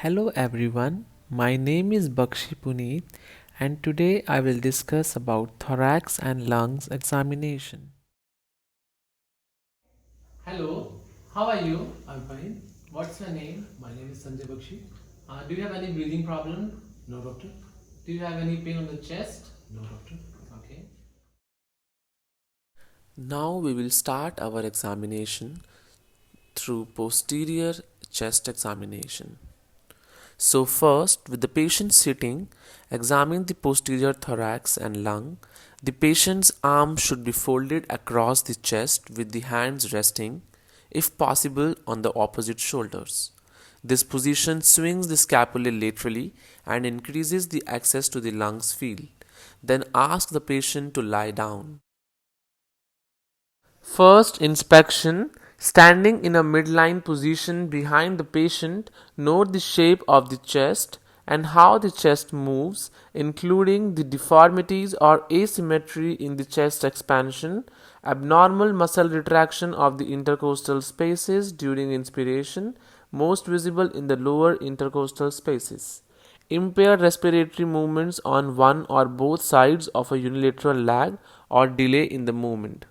Hello everyone, my name is Bakshi Puneet and today I will discuss about thorax and lungs examination. Hello, how are you? I'm fine. What's your name? My name is Sanjay Bakshi. Do you have any breathing problem? No, doctor. Do you have any pain on the chest? No, doctor. Okay. Now we will start our examination through posterior chest examination. So first, with the patient sitting, examine the posterior thorax and lung. The patient's arm should be folded across the chest with the hands resting, if possible, on the opposite shoulders. This position swings the scapula laterally and increases the access to the lungs field. Then ask the patient to lie down. First inspection. Standing in a midline position behind the patient, note the shape of the chest and how the chest moves, including the deformities or asymmetry in the chest expansion, abnormal muscle retraction of the intercostal spaces during inspiration, most visible in the lower intercostal spaces. Impaired respiratory movements on one or both sides of a unilateral lag or delay in the movement.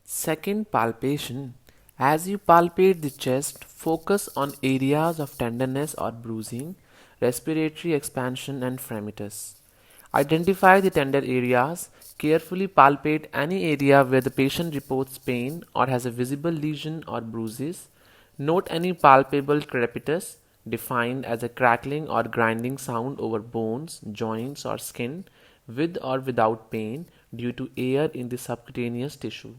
Second palpation. As you palpate the chest, focus on areas of tenderness or bruising, respiratory expansion, and fremitus. Identify the tender areas. Carefully palpate any area where the patient reports pain or has a visible lesion or bruises. Note any palpable crepitus, defined as a crackling or grinding sound over bones, joints, or skin, with or without pain due to air in the subcutaneous tissue.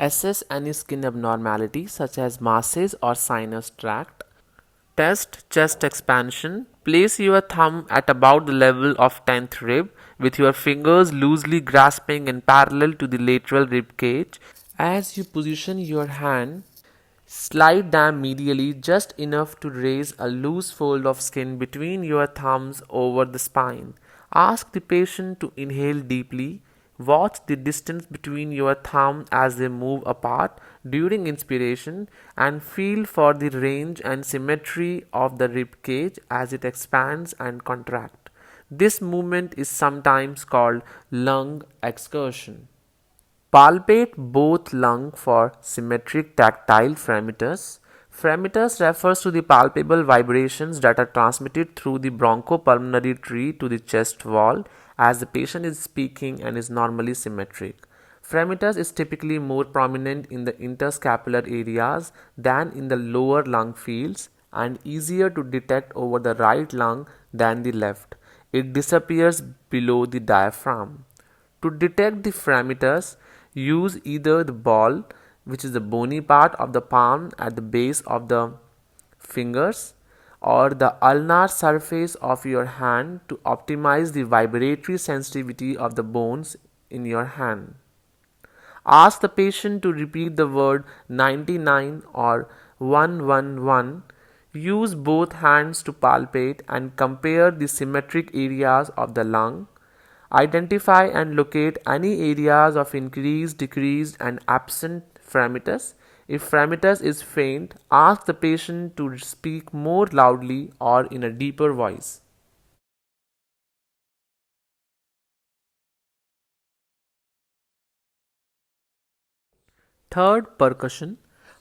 Assess any skin abnormality such as masses or sinus tract. Test chest expansion. Place your thumb at about the level of 10th rib with your fingers loosely grasping and parallel to the lateral rib cage. As you position your hand, slide them medially just enough to raise a loose fold of skin between your thumbs over the spine. Ask the patient to inhale deeply. Watch the distance between your thumb as they move apart during inspiration and feel for the range and symmetry of the rib cage as it expands and contracts. This movement is sometimes called lung excursion. Palpate both lung for symmetric tactile fremitus. Fremitus refers to the palpable vibrations that are transmitted through the bronchopulmonary tree to the chest wall as the patient is speaking and is normally symmetric. Fremitus is typically more prominent in the interscapular areas than in the lower lung fields and easier to detect over the right lung than the left. It disappears below the diaphragm. To detect the fremitus, use either the ball, which is the bony part of the palm at the base of the fingers, or the ulnar surface of your hand to optimize the vibratory sensitivity of the bones in your hand. Ask the patient to repeat the word 99 or 111. Use both hands to palpate and compare the symmetric areas of the lung. Identify and locate any areas of increased, decreased, and absent fremitus. If fremitus is faint, ask the patient to speak more loudly or in a deeper voice. Third, percussion.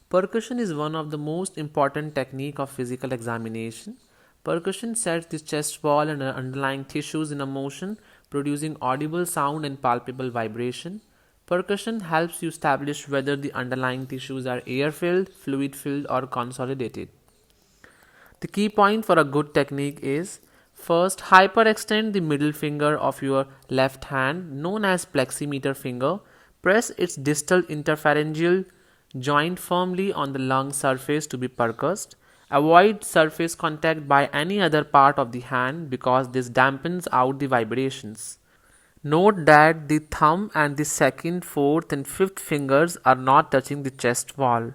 Percussion is one of the most important technique of physical examination. Percussion sets the chest wall and underlying tissues in a motion, producing audible sound and palpable vibration. Percussion helps you establish whether the underlying tissues are air-filled, fluid-filled, or consolidated. The key point for a good technique is first, hyperextend the middle finger of your left hand, known as pleximeter finger. Press its distal interpharyngeal joint firmly on the lung surface to be percussed. Avoid surface contact by any other part of the hand because this dampens out the vibrations. Note that the thumb and the second, fourth, and fifth fingers are not touching the chest wall.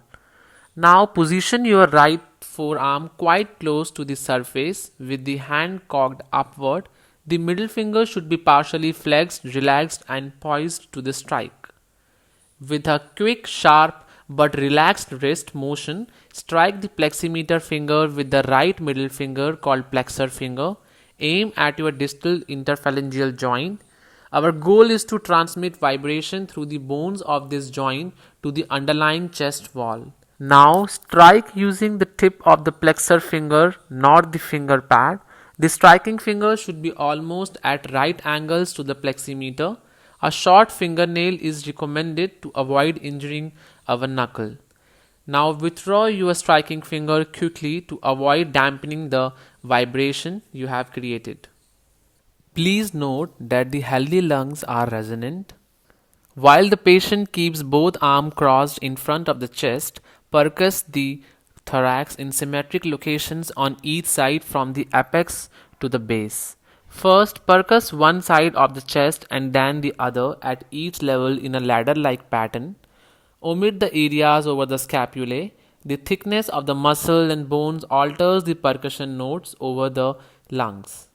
Now position your right forearm quite close to the surface with the hand cocked upward. The middle finger should be partially flexed, relaxed, and poised to the strike. With a quick, sharp but relaxed wrist motion, strike the pleximeter finger with the right middle finger called flexor finger. Aim at your distal interphalangeal joint. Our goal is to transmit vibration through the bones of this joint to the underlying chest wall. Now strike using the tip of the flexor finger, not the finger pad. The striking finger should be almost at right angles to the pleximeter. A short fingernail is recommended to avoid injuring our knuckle. Now withdraw your striking finger quickly to avoid dampening the vibration you have created. Please note that the healthy lungs are resonant. While the patient keeps both arms crossed in front of the chest, percuss the thorax in symmetric locations on each side from the apex to the base. First, percuss one side of the chest and then the other at each level in a ladder-like pattern. Omit the areas over the scapulae. The thickness of the muscle and bones alters the percussion notes over the lungs.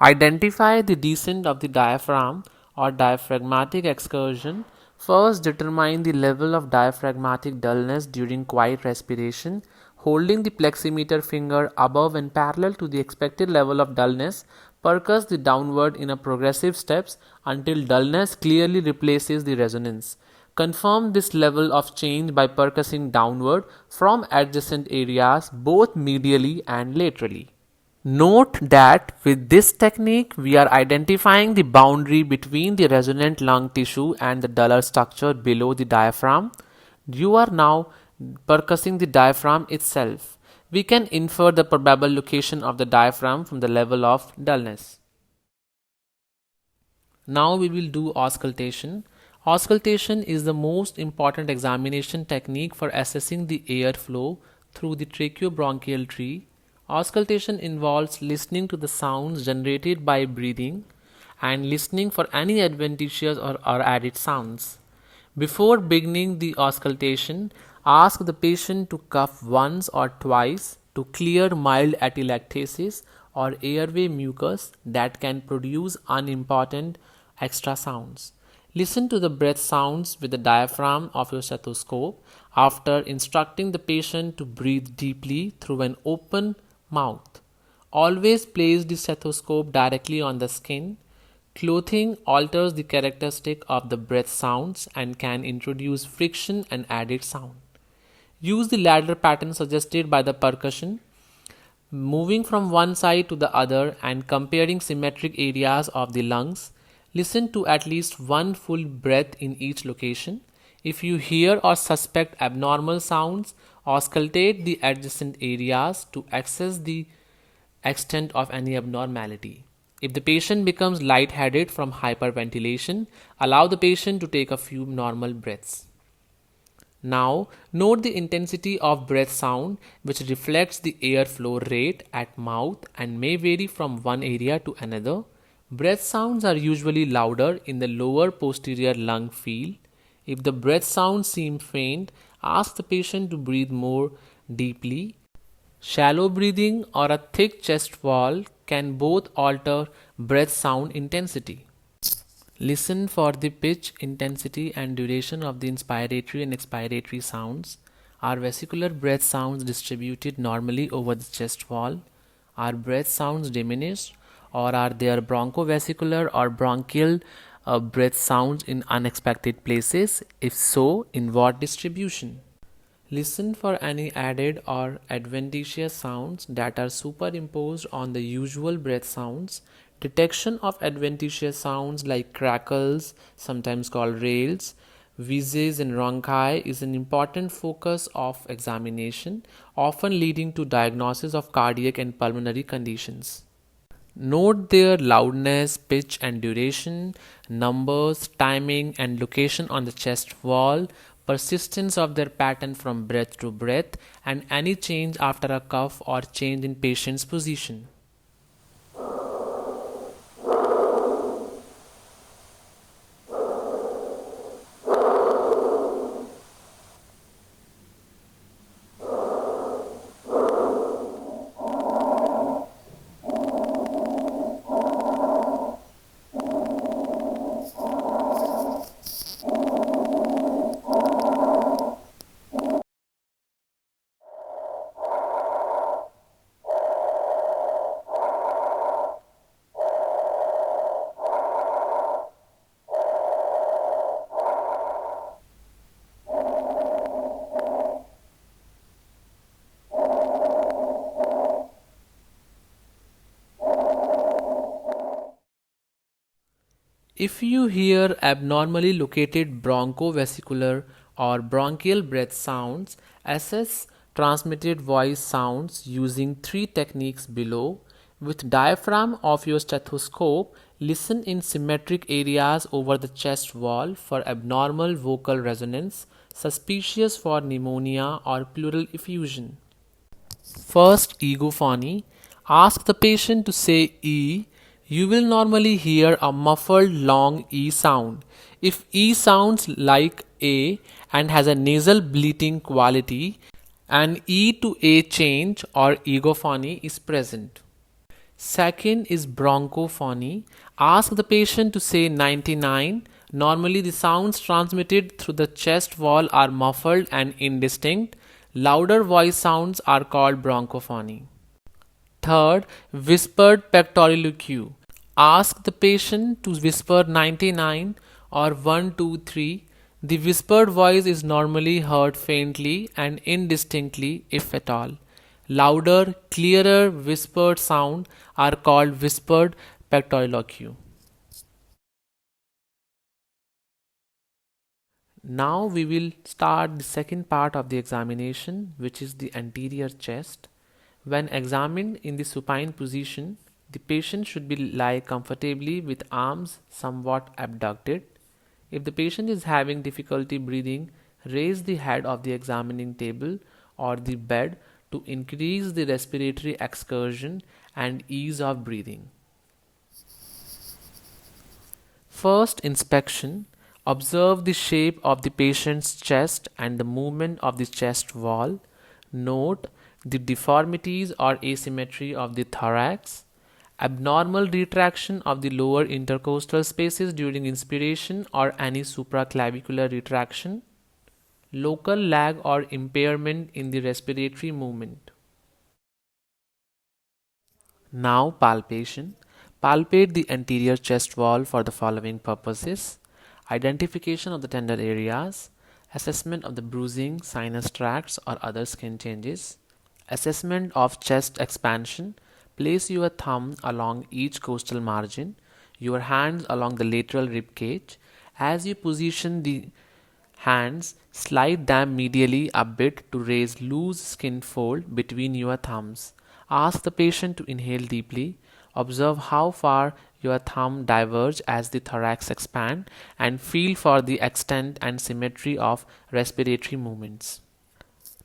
Identify the descent of the diaphragm or diaphragmatic excursion. First, determine the level of diaphragmatic dullness during quiet respiration. Holding the pleximeter finger above and parallel to the expected level of dullness, percuss the downward in a progressive steps until dullness clearly replaces the resonance. Confirm this level of change by percussing downward from adjacent areas both medially and laterally. Note that with this technique, we are identifying the boundary between the resonant lung tissue and the duller structure below the diaphragm. You are now percussing the diaphragm itself. We can infer the probable location of the diaphragm from the level of dullness. Now we will do auscultation. Auscultation is the most important examination technique for assessing the airflow through the tracheobronchial tree. Auscultation involves listening to the sounds generated by breathing and listening for any adventitious or added sounds. Before beginning the auscultation, ask the patient to cough once or twice to clear mild atelectasis or airway mucus that can produce unimportant extra sounds. Listen to the breath sounds with the diaphragm of your stethoscope after instructing the patient to breathe deeply through an open mouth. Always place the stethoscope directly on the skin. Clothing alters the characteristic of the breath sounds and can introduce friction and added sound. Use the ladder pattern suggested by the percussion, moving from one side to the other and comparing symmetric areas of the lungs. Listen to at least one full breath in each location. If you hear or suspect abnormal sounds, auscultate the adjacent areas to assess the extent of any abnormality. If the patient becomes lightheaded from hyperventilation, allow the patient to take a few normal breaths. Now, note the intensity of breath sound, which reflects the airflow rate at mouth and may vary from one area to another. Breath sounds are usually louder in the lower posterior lung field. If the breath sounds seem faint, ask the patient to breathe more deeply. Shallow breathing or a thick chest wall can both alter breath sound intensity. Listen for the pitch, intensity, and duration of the inspiratory and expiratory sounds. Are vesicular breath sounds distributed normally over the chest wall? Are breath sounds diminished? Or are there bronchovesicular or bronchial breath sounds in unexpected places? If so, in what distribution? Listen for any added or adventitious sounds that are superimposed on the usual breath sounds. Detection of adventitious sounds like crackles, sometimes called rails, wheezes, and rhonchi is an important focus of examination, often leading to diagnosis of cardiac and pulmonary conditions. Note their loudness, pitch and duration, numbers, timing and location on the chest wall, persistence of their pattern from breath to breath, and any change after a cough or change in patient's position. If you hear abnormally located bronchovesicular or bronchial breath sounds, assess transmitted voice sounds using three techniques below. With diaphragm of your stethoscope, listen in symmetric areas over the chest wall for abnormal vocal resonance, suspicious for pneumonia or pleural effusion. First, egophony. Ask the patient to say E. You will normally hear a muffled long E sound. If E sounds like A and has a nasal bleating quality, an E to A change or egophony is present. Second is bronchophony. Ask the patient to say 99. Normally, the sounds transmitted through the chest wall are muffled and indistinct. Louder voice sounds are called bronchophony. Third, whispered pectoriloquy. Ask the patient to whisper 99 or 123. The whispered voice is normally heard faintly and indistinctly, if at all. Louder, clearer whispered sound are called whispered pectoriloquy. Now we will start the second part of the examination, which is the anterior chest. When examined in the supine position, the patient should be lie comfortably with arms somewhat abducted. If the patient is having difficulty breathing, raise the head of the examining table or the bed to increase the respiratory excursion and ease of breathing. First inspection. Observe the shape of the patient's chest and the movement of the chest wall. Note the deformities or asymmetry of the thorax. Abnormal retraction of the lower intercostal spaces during inspiration or any supraclavicular retraction. Local lag or impairment in the respiratory movement. Now palpation. Palpate the anterior chest wall for the following purposes: identification of the tender areas, assessment of the bruising, sinus tracts or other skin changes, assessment of chest expansion. Place your thumb along each costal margin, your hands along the lateral rib cage. As you position the hands, slide them medially a bit to raise loose skin fold between your thumbs. Ask the patient to inhale deeply. Observe how far your thumb diverge as the thorax expand and feel for the extent and symmetry of respiratory movements.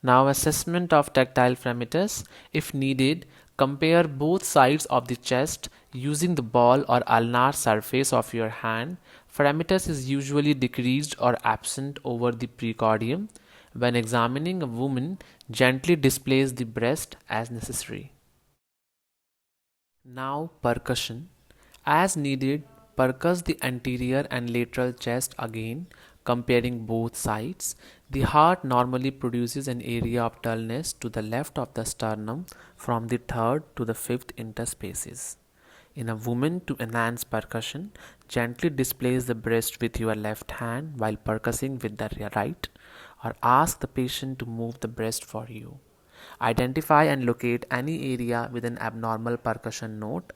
Now assessment of tactile fremitus. If needed, compare both sides of the chest using the ball or ulnar surface of your hand. Fremitus is usually decreased or absent over the precordium. When examining a woman, gently displace the breast as necessary. Now percussion. As needed, percuss the anterior and lateral chest again, comparing both sides. The heart normally produces an area of dullness to the left of the sternum from the third to the fifth interspaces. In a woman, to enhance percussion, gently displace the breast with your left hand while percussing with the right, or ask the patient to move the breast for you. Identify and locate any area with an abnormal percussion note.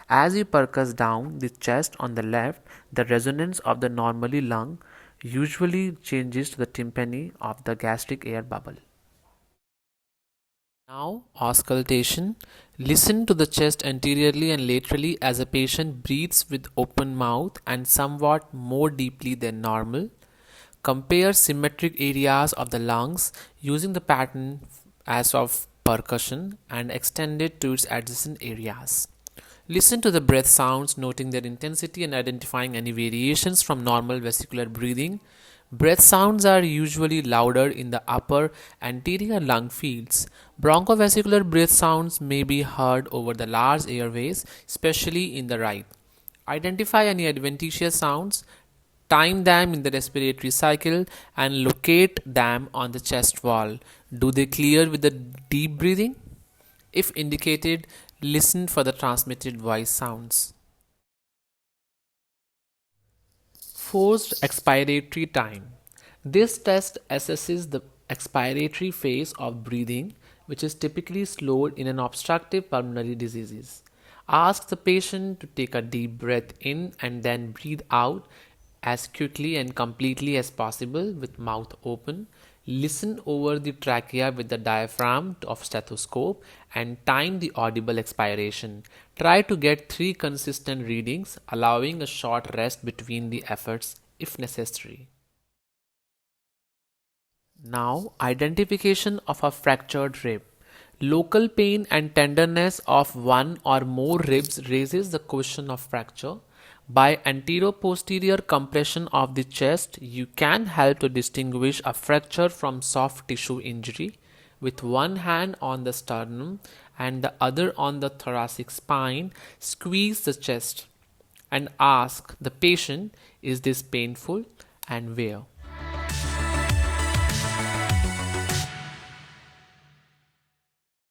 As you percuss down the chest on the left, the resonance of the normally lung usually changes to the tympani of the gastric air bubble. Now, auscultation. Listen to the chest anteriorly and laterally as a patient breathes with open mouth and somewhat more deeply than normal. Compare symmetric areas of the lungs using the pattern as of percussion and extend it to its adjacent areas. Listen to the breath sounds, noting their intensity and identifying any variations from normal vesicular breathing. Breath sounds are usually louder in the upper anterior lung fields. Bronchovesicular breath sounds may be heard over the large airways, especially in the right. Identify any adventitious sounds, time them in the respiratory cycle, and locate them on the chest wall. Do they clear with the deep breathing? If indicated, listen for the transmitted voice sounds. Forced expiratory time. This test assesses the expiratory phase of breathing, which is typically slowed in an obstructive pulmonary diseases. Ask the patient to take a deep breath in and then breathe out as quickly and completely as possible with mouth open. Listen over the trachea with the diaphragm of stethoscope and time the audible expiration. Try to get 3 consistent readings, allowing a short rest between the efforts if necessary. Now, identification of a fractured rib. Local pain and tenderness of one or more ribs raises the question of fracture. By anteroposterior compression of the chest, you can help to distinguish a fracture from soft tissue injury. With one hand on the sternum and the other on the thoracic spine, squeeze the chest and ask the patient, is this painful and where?